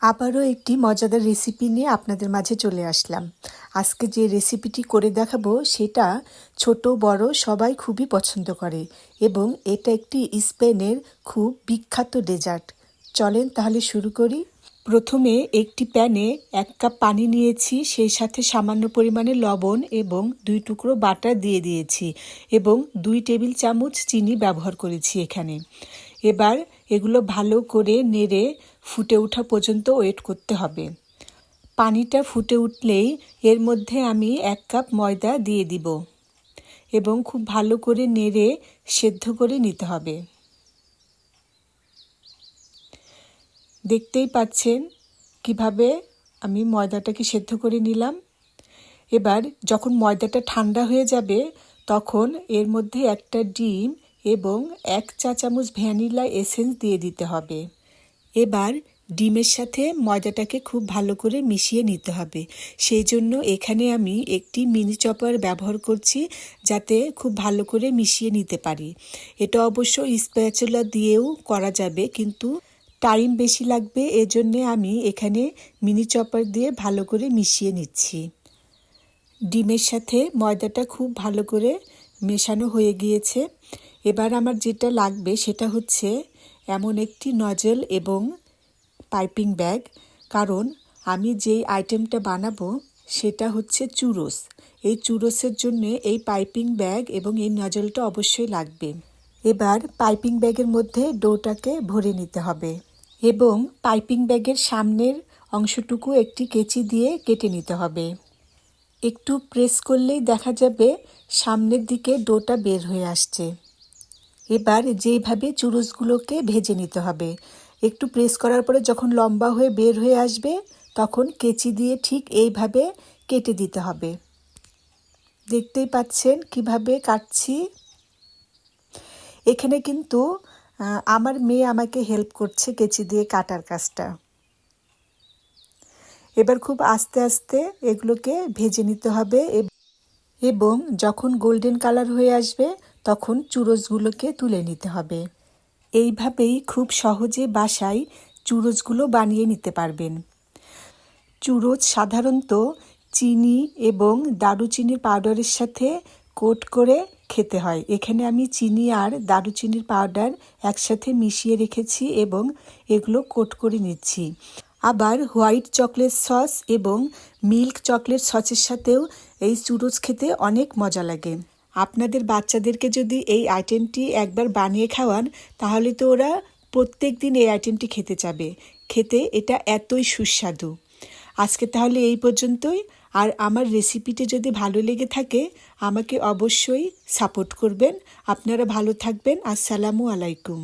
আবারও একটি মজাদার রেসিপি নিয়ে আপনাদের মাঝে চলে আসলাম। আজকে যে রেসিপিটি করে দেখাবো সেটা ছোট বড় সবাই খুবই পছন্দ করে এবং এটা একটি স্পেনের খুব বিখ্যাত ডেজার্ট। চলেন তাহলে শুরু করি। প্রথমে একটি প্যানে 1 কাপ পানি নিয়েছি, সেই সাথে সামান্য পরিমাণে লবণ এবং 2 টুকরো বাটার দিয়ে দিয়েছি এবং 2 টেবিল চামচ চিনি ব্যবহার করেছি এখানে। এবার এগুলো ভালো করে নেড়ে ফুটে ওঠা পর্যন্ত ওয়েট করতে হবে। পানিটা ফুটে উঠলেই এর মধ্যে আমি 1 কাপ ময়দা দিয়ে দিব এবং খুব ভালো করে নেড়ে সেদ্ধ করে নিতে হবে। দেখতেই পাচ্ছেন কিভাবে আমি ময়দাটাকে সেদ্ধ করে নিলাম। এবার যখন ময়দাটা ঠান্ডা হয়ে যাবে তখন এর মধ্যে একটা ডিম এবং 1 চা চামচ ভ্যানিলা এসেন্স দিয়ে দিতে হবে। এবার ডিমের সাথে ময়দাটাকে খুব ভালো করে মিশিয়ে নিতে হবে। সেই জন্য এখানে আমি একটি মিনি চপার ব্যবহার করছি যাতে খুব ভালো করে মিশিয়ে নিতে পারি। এটা অবশ্য স্প্যাচুলা দিয়েও করা যাবে, কিন্তু টাইম বেশি লাগবে, এজন্যে আমি এখানে মিনি চপার দিয়ে ভালো করে মিশিয়ে নিচ্ছি। ডিমের সাথে ময়দাটা খুব ভালো করে মেশানো হয়ে গিয়েছে। এবার আমার যেটা লাগবে সেটা হচ্ছে এমন একটি নজল এবং পাইপিং ব্যাগ, কারণ আমি যেই আইটেমটা বানাবো সেটা হচ্ছে চুরোস। এই চুরোসের জন্য এই পাইপিং ব্যাগ এবং এই নজলটা অবশ্যই লাগবে। এবার পাইপিং ব্যাগের মধ্যে ডোটাকে ভরে নিতে হবে এবং পাইপিং ব্যাগের সামনের অংশটুকু একটি কেচি দিয়ে কেটে নিতে হবে। একটু প্রেস করলেই দেখা যাবে সামনের দিকে ডোটা বের হয়ে আসছে। এবার যেইভাবে চুরোসগুলোকে ভেজে নিতে হবে, একটু প্রেস করার পরে যখন লম্বা হয়ে বের হয়ে আসবে তখন কেচি দিয়ে ঠিক এইভাবে কেটে দিতে হবে। দেখতেই পাচ্ছেন কিভাবে কাটছি। এখানে কিন্তু আমার মেয়ে আমাকে হেল্প করছে কেচি দিয়ে কাটার কাজটা। এবার খুব আস্তে আস্তে এগুলোকে ভেজে নিতে হবে এবং যখন গোল্ডেন কালার হয়ে আসবে তখন চুরোসগুলোকে তুলে নিতে হবে। এইভাবেই খুব সহজে বাসায় চুরোসগুলো বানিয়ে নিতে পারবেন। চুরোস সাধারণত চিনি এবং দারুচিনির পাউডারের সাথে কোট করে খেতে হয়। এখানে আমি চিনি আর দারুচিনির পাউডার একসাথে মিশিয়ে রেখেছি এবং এগুলো কোট করে নিচ্ছি। আবার হোয়াইট চকলেট সস এবং মিল্ক চকলেট সসের সাথেও এই চুরোস খেতে অনেক মজা লাগে। আপনাদের বাচ্চাদেরকে যদি এই আইটেমটি একবার বানিয়ে খাওয়ান তাহলে তো ওরা প্রত্যেক দিন এই আইটেমটি খেতে চাবে। খেতে এটা এতই সুস্বাদু। আজকে তাহলে এই পর্যন্তই। আর আমার রেসিপিটি যদি ভালো লেগে থাকে আমাকে অবশ্যই সাপোর্ট করবেন। আপনারা ভালো থাকবেন। আসসালামু আলাইকুম।